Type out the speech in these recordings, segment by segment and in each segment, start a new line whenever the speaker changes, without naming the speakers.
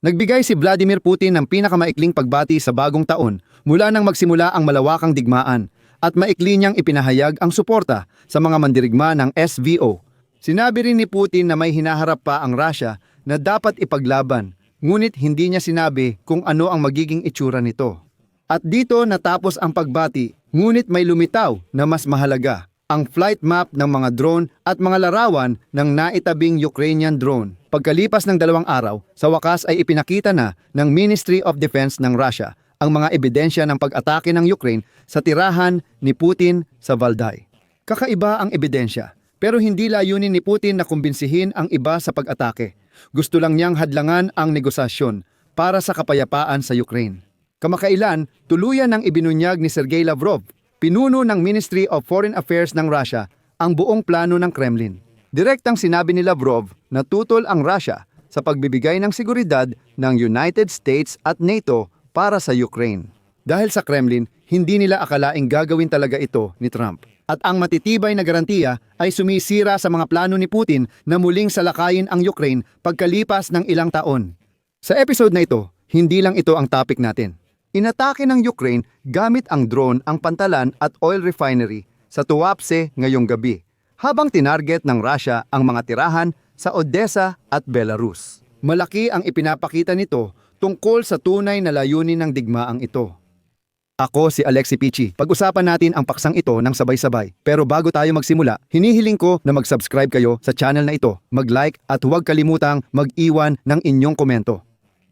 Nagbigay si Vladimir Putin ng pinakamaikling pagbati sa bagong taon mula nang magsimula ang malawakang digmaan at maikli niyang ipinahayag ang suporta sa mga mandirigma ng SVO. Sinabi rin ni Putin na may hinaharap pa ang Russia na dapat ipaglaban, ngunit hindi niya sinabi kung ano ang magiging itsura nito. At dito natapos ang pagbati, ngunit may lumitaw na mas mahalaga, ang flight map ng mga drone at mga larawan ng naitabing Ukrainian drone. Pagkalipas ng 2 araw, sa wakas ay ipinakita na ng Ministry of Defense ng Russia ang mga ebidensya ng pag-atake ng Ukraine sa tirahan ni Putin sa Valdai. Kakaiba ang ebidensya, pero hindi layunin ni Putin na kumbinsihin ang iba sa pag-atake. Gusto lang niyang hadlangan ang negosasyon para sa kapayapaan sa Ukraine. Kamakailan, tuluyan ng ibinunyag ni Sergey Lavrov, pinuno ng Ministry of Foreign Affairs ng Russia, ang buong plano ng Kremlin. Direktang sinabi ni Lavrov na tutol ang Russia sa pagbibigay ng seguridad ng United States at NATO para sa Ukraine. Dahil sa Kremlin, hindi nila akalaing gagawin talaga ito ni Trump. At ang matitibay na garantiya ay sumisira sa mga plano ni Putin na muling salakayin ang Ukraine pagkalipas ng ilang taon. Sa episode na ito, hindi lang ito ang topic natin. Inatake ng Ukraine gamit ang drone ang pantalan at oil refinery sa Tuapse ngayong gabi, habang tinarget ng Russia ang mga tirahan sa Odessa at Belarus. Malaki ang ipinapakita nito tungkol sa tunay na layunin ng digmaang ito. Ako si Alexi Pichi. Pag-usapan natin ang paksang ito ng sabay-sabay. Pero bago tayo magsimula, hinihiling ko na mag-subscribe kayo sa channel na ito, mag-like at huwag kalimutang mag-iwan ng inyong komento.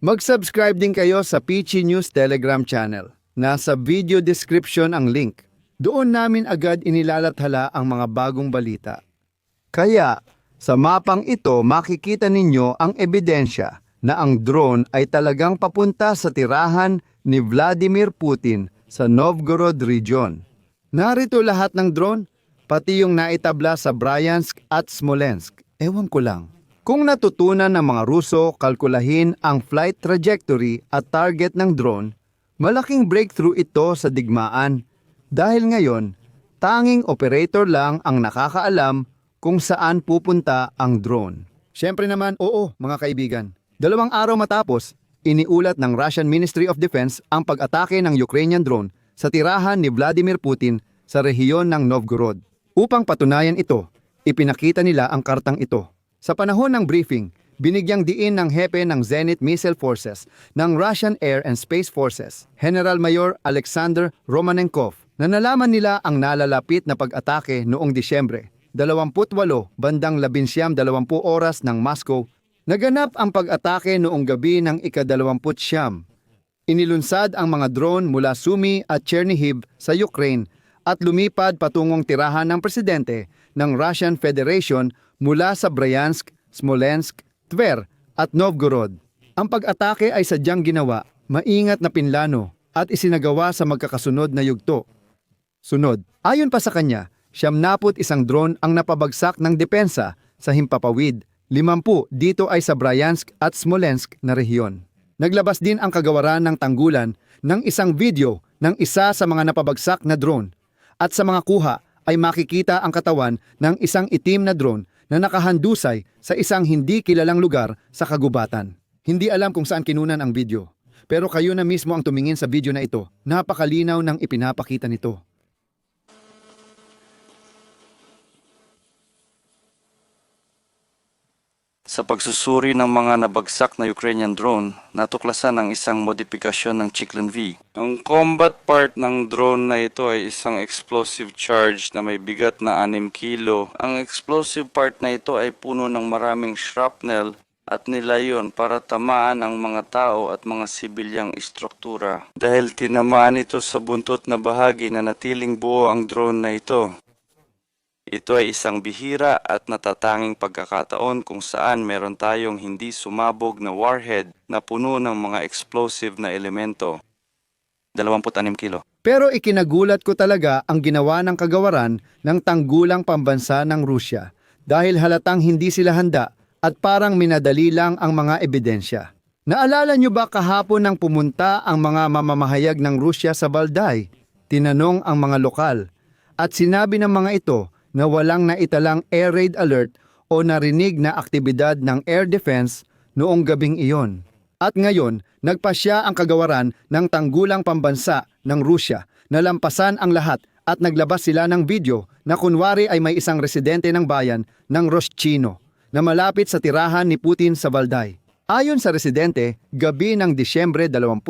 Mag-subscribe din kayo sa Pichi News Telegram channel. Nasa video description ang link. Doon namin agad inilalathala ang mga bagong balita. Kaya, sa mapang ito makikita ninyo ang ebidensya na ang drone ay talagang papunta sa tirahan ni Vladimir Putin sa Novgorod region. Narito lahat ng drone, pati yung naitabla sa Bryansk at Smolensk. Ewan ko lang. Kung natutunan ng mga Ruso kalkulahin ang flight trajectory at target ng drone, malaking breakthrough ito sa digmaan dahil ngayon, tanging operator lang ang nakakaalam kung saan pupunta ang drone. Siyempre naman, oo mga kaibigan. 2 araw matapos, iniulat ng Russian Ministry of Defense ang pag-atake ng Ukrainian drone sa tirahan ni Vladimir Putin sa rehiyon ng Novgorod. Upang patunayan ito, ipinakita nila ang kartang ito. Sa panahon ng briefing, binigyang diin ng hepe ng Zenit Missile Forces ng Russian Air and Space Forces, General Mayor Alexander Romanenkov, na nalaman nila ang nalalapit na pag-atake noong Disyembre 28 bandang 11:20 oras ng Moscow. Naganap ang pag-atake noong gabi ng ika-29. Inilunsad ang mga drone mula Sumy at Chernihiv sa Ukraine at lumipad patungong tirahan ng presidente ng Russian Federation mula sa Bryansk, Smolensk, Tver at Novgorod. Ang pag-atake ay sadyang ginawa, maingat na pinlano at isinagawa sa magkakasunod na yugto. Sunod, ayon pa sa kanya, 71 drone ang napabagsak ng depensa sa himpapawid. 50 dito ay sa Bryansk at Smolensk na rehiyon. Naglabas din ang kagawaran ng tanggulan ng isang video ng isa sa mga napabagsak na drone. At sa mga kuha ay makikita ang katawan ng isang itim na drone na nakahandusay sa isang hindi kilalang lugar sa kagubatan. Hindi alam kung saan kinunan ang video, pero kayo na mismo ang tumingin sa video na ito. Napakalinaw ng ipinapakita nito.
Sa pagsusuri ng mga nabagsak na Ukrainian drone, natuklasan ang isang modifikasyon ng Chiklin V. Ang combat part ng drone na ito ay isang explosive charge na may bigat na 6 kilo. Ang explosive part na ito ay puno ng maraming shrapnel at nilayon para tamaan ang mga tao at mga sibilyang istruktura. Dahil tinamaan ito sa buntot na bahagi na natiling buo ang drone na ito. Ito ay isang bihira at natatanging pagkakataon kung saan meron tayong hindi sumabog na warhead na puno ng mga explosive na elemento. 26 kilo.
Pero ikinagulat ko talaga ang ginawa ng kagawaran ng tanggulang pambansa ng Rusya dahil halatang hindi sila handa at parang minadali lang ang mga ebidensya. Naalala nyo ba kahapon nang pumunta ang mga mamamahayag ng Rusya sa Valdai? Tinanong ang mga lokal at sinabi ng mga ito na walang naitalang air raid alert o narinig na aktibidad ng air defense noong gabing iyon. At ngayon, nagpasya ang kagawaran ng tanggulang pambansa ng Rusya na lampasan ang lahat at naglabas sila ng video na kunwari ay may isang residente ng bayan ng Roshchino na malapit sa tirahan ni Putin sa Valday. Ayon sa residente, gabi ng Disyembre 29,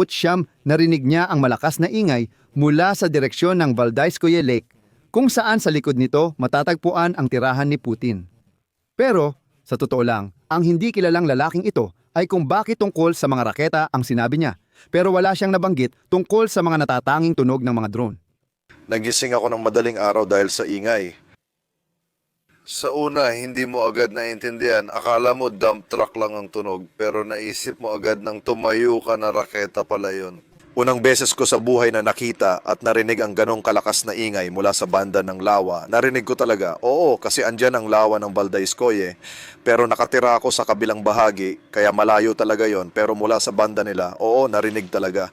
narinig niya ang malakas na ingay mula sa direksyon ng Valdayskoye Lake, kung saan sa likod nito matatagpuan ang tirahan ni Putin. Pero, sa totoo lang, ang hindi kilalang lalaking ito ay kung bakit tungkol sa mga raketa ang sinabi niya, pero wala siyang nabanggit tungkol sa mga natatanging tunog ng mga drone.
Nagising ako ng madaling araw dahil sa ingay. Sa una, hindi mo agad naintindihan. Akala mo dump truck lang ang tunog, pero naisip mo agad nang tumayo ka na raketa pala yun. Unang beses ko sa buhay na nakita at narinig ang ganong kalakas na ingay mula sa banda ng lawa. Narinig ko talaga, oo, kasi andyan ang lawa ng Valdayskoye. Pero nakatira ako sa kabilang bahagi, kaya malayo talaga yon. Pero mula sa banda nila, oo, narinig talaga.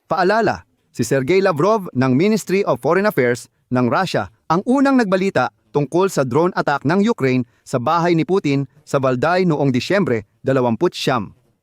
Paalala, si Sergey Lavrov ng Ministry of Foreign Affairs ng Russia ang unang nagbalita tungkol sa drone attack ng Ukraine sa bahay ni Putin sa Valday noong Disyembre 29.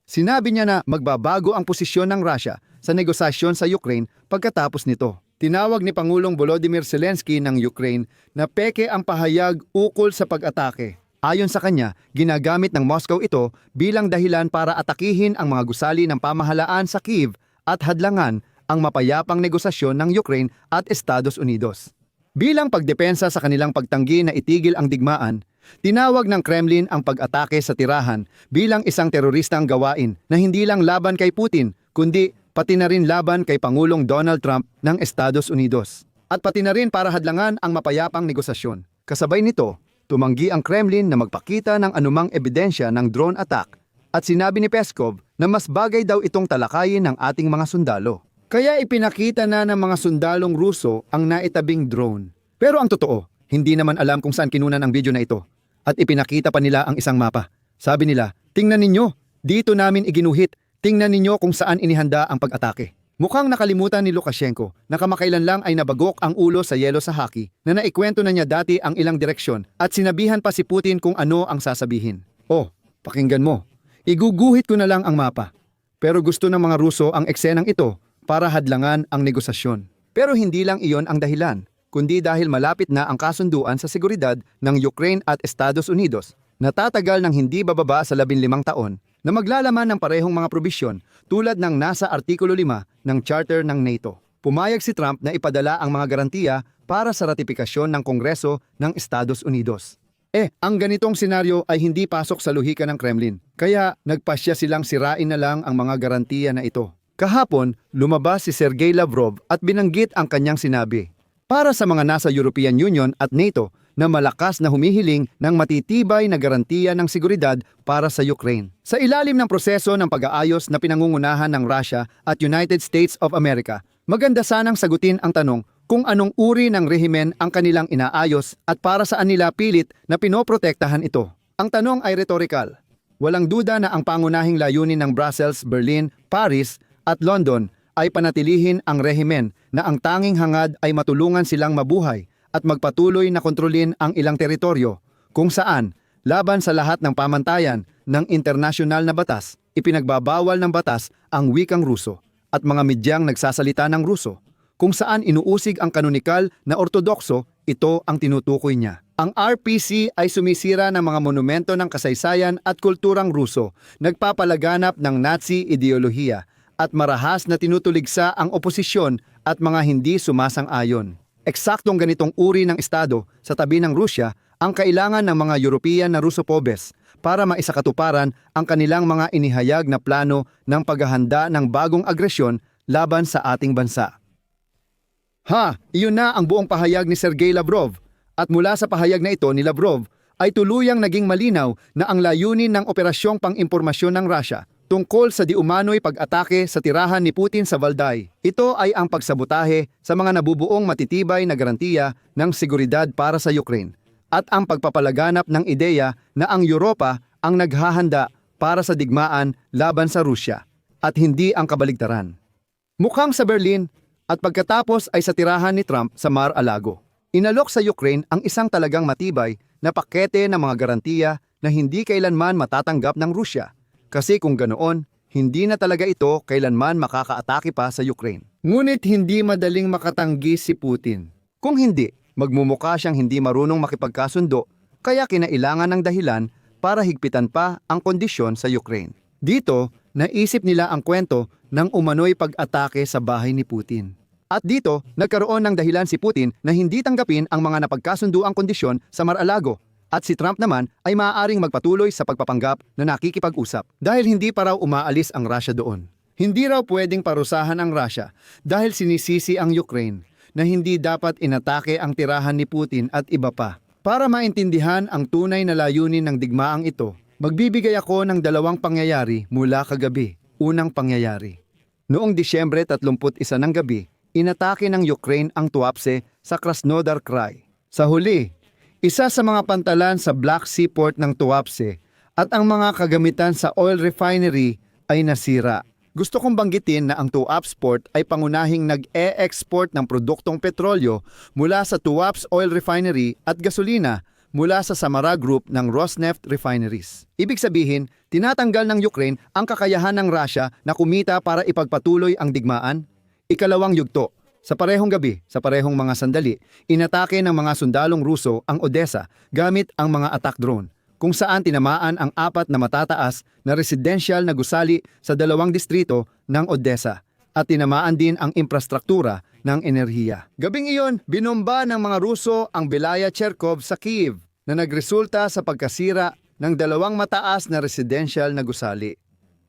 Sinabi niya na magbabago ang posisyon ng Russia sa negosasyon sa Ukraine pagkatapos nito. Tinawag ni Pangulong Volodymyr Zelensky ng Ukraine na peke ang pahayag ukol sa pag-atake. Ayon sa kanya, ginagamit ng Moscow ito bilang dahilan para atakihin ang mga gusali ng pamahalaan sa Kyiv at hadlangan ang mapayapang negosasyon ng Ukraine at Estados Unidos. Bilang pagdepensa sa kanilang pagtanggi na itigil ang digmaan, tinawag ng Kremlin ang pag-atake sa tirahan bilang isang teroristang gawain na hindi lang laban kay Putin, kundi pati na rin laban kay Pangulong Donald Trump ng Estados Unidos. At pati na rin para hadlangan ang mapayapang negosasyon. Kasabay nito, tumanggi ang Kremlin na magpakita ng anumang ebidensya ng drone attack at sinabi ni Peskov na mas bagay daw itong talakayin ng ating mga sundalo. Kaya ipinakita na ng mga sundalong Ruso ang naitabing drone. Pero ang totoo, hindi naman alam kung saan kinunan ang video na ito. At ipinakita pa nila ang isang mapa. Sabi nila, tingnan ninyo, dito namin iginuhit. Tingnan ninyo kung saan inihanda ang pag-atake. Mukhang nakalimutan ni Lukashenko na kamakailan lang ay nabagok ang ulo sa yelo sa hockey na naikwento na niya dati ang ilang direksyon at sinabihan pa si Putin kung ano ang sasabihin. Oh, pakinggan mo. Iguguhit ko na lang ang mapa. Pero gusto ng mga Ruso ang eksenang ito para hadlangan ang negosasyon. Pero hindi lang iyon ang dahilan, kundi dahil malapit na ang kasunduan sa seguridad ng Ukraine at Estados Unidos na tatagal ng hindi bababa sa 15 taon na maglalaman ng parehong mga probisyon tulad ng nasa Artikulo 5 ng Charter ng NATO. Pumayag si Trump na ipadala ang mga garantiya para sa ratifikasyon ng Kongreso ng Estados Unidos. Ang ganitong senaryo ay hindi pasok sa luhika ng Kremlin, kaya nagpasya silang sirain na lang ang mga garantiya na ito. Kahapon, lumabas si Sergey Lavrov at binanggit ang kanyang sinabi. Para sa mga nasa European Union at NATO, na malakas na humihiling ng matitibay na garantiya ng seguridad para sa Ukraine. Sa ilalim ng proseso ng pag-aayos na pinangungunahan ng Russia at United States of America, maganda sanang sagutin ang tanong kung anong uri ng rehimen ang kanilang inaayos at para saan nila pilit na pinoprotektahan ito. Ang tanong ay rhetorical. Walang duda na ang pangunahing layunin ng Brussels, Berlin, Paris at London ay panatilihin ang rehimen na ang tanging hangad ay matulungan silang mabuhay at magpatuloy na kontrolin ang ilang teritoryo kung saan, laban sa lahat ng pamantayan ng internasyonal na batas, ipinagbabawal ng batas ang wikang Ruso at mga medyang nagsasalita ng Ruso. Kung saan inuusig ang kanonikal na ortodokso, ito ang tinutukoy niya. Ang RPC ay sumisira ng mga monumento ng kasaysayan at kulturang Ruso, nagpapalaganap ng Nazi ideolohiya at marahas na tinutuligsa ang oposisyon at mga hindi sumasang-ayon. Eksaktong ganitong uri ng estado sa tabi ng Rusya ang kailangan ng mga European na Rusopobes para maisakatuparan ang kanilang mga inihayag na plano ng paghahanda ng bagong agresyon laban sa ating bansa. Iyon na ang buong pahayag ni Sergey Lavrov. At mula sa pahayag na ito ni Lavrov ay tuluyang naging malinaw na ang layunin ng operasyong pang-impormasyon ng Russia tungkol sa diumano'y pag-atake sa tirahan ni Putin sa Valday. Ito ay ang pagsabotahe sa mga nabubuong matitibay na garantiya ng seguridad para sa Ukraine at ang pagpapalaganap ng ideya na ang Europa ang naghahanda para sa digmaan laban sa Rusya at hindi ang kabaligtaran. Mukhang sa Berlin at pagkatapos ay sa tirahan ni Trump sa Mar-a-Lago. Inalok sa Ukraine ang isang talagang matibay na pakete ng mga garantiya na hindi kailanman matatanggap ng Rusya. Kasi kung ganoon, Hindi na talaga ito kailanman makakaatake pa sa Ukraine. Ngunit hindi madaling makatanggi si Putin. Kung hindi, magmumukha siyang hindi marunong makipagkasundo, kaya kinailangan ng dahilan para higpitan pa ang kondisyon sa Ukraine. Dito, naisip nila ang kwento ng umano'y pag-atake sa bahay ni Putin. At dito, nagkaroon ng dahilan si Putin na hindi tanggapin ang mga napagkasunduang kondisyon sa Mar-a-Lago. At si Trump naman ay maaaring magpatuloy sa pagpapanggap na nakikipag-usap dahil hindi pa raw umaalis ang Russia doon. Hindi raw pwedeng parusahan ang Russia dahil sinisisi ang Ukraine na hindi dapat inatake ang tirahan ni Putin at iba pa. Para maintindihan ang tunay na layunin ng digmaang ito, magbibigay ako ng dalawang pangyayari mula kagabi. Unang pangyayari. Noong Disyembre 31 ng gabi, inatake ng Ukraine ang Tuapse sa Krasnodar Krai. Sa huli, isa sa mga pantalan sa Black Sea port ng Tuapse at ang mga kagamitan sa oil refinery ay nasira. Gusto kong banggitin na ang Tuapse port ay pangunahing nag-e-export ng produktong petrolyo mula sa Tuapse Oil Refinery at gasolina mula sa Samara Group ng Rosneft Refineries. Ibig sabihin, tinatanggal ng Ukraine ang kakayahan ng Russia na kumita para ipagpatuloy ang digmaan. Ikalawang yugto. Sa parehong gabi, sa parehong mga sandali, inatake ng mga sundalong Ruso ang Odessa gamit ang mga attack drone, kung saan tinamaan ang 4 na matataas na residential na gusali sa 2 distrito ng Odessa at tinamaan din ang infrastruktura ng enerhiya. Gabing iyon, binomba ng mga Ruso ang Belaya Cherkov sa Kyiv na nagresulta sa pagkasira ng 2 mataas na residential na gusali.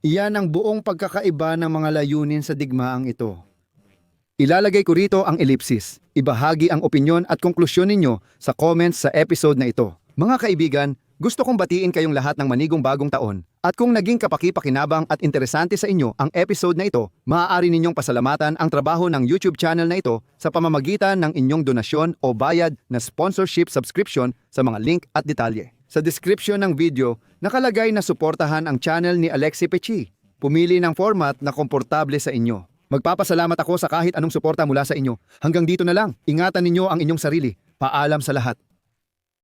Iyan ang buong pagkakaiba ng mga layunin sa digmaang ito. Ilalagay ko rito ang ellipsis. Ibahagi ang opinyon at konklusyon ninyo sa comments sa episode na ito. Mga kaibigan, gusto kong batiin kayong lahat ng manigong bagong taon. At kung naging kapaki-pakinabang at interesante sa inyo ang episode na ito, maaari ninyong pasalamatan ang trabaho ng YouTube channel na ito sa pamamagitan ng inyong donasyon o bayad na sponsorship subscription sa mga link at detalye. Sa description ng video, nakalagay na suportahan ang channel ni Alexi Pechi. Pumili ng format na komportable sa inyo. Magpapasalamat ako sa kahit anong suporta mula sa inyo. Hanggang dito na lang. Ingatan ninyo ang inyong sarili. Paalam sa lahat.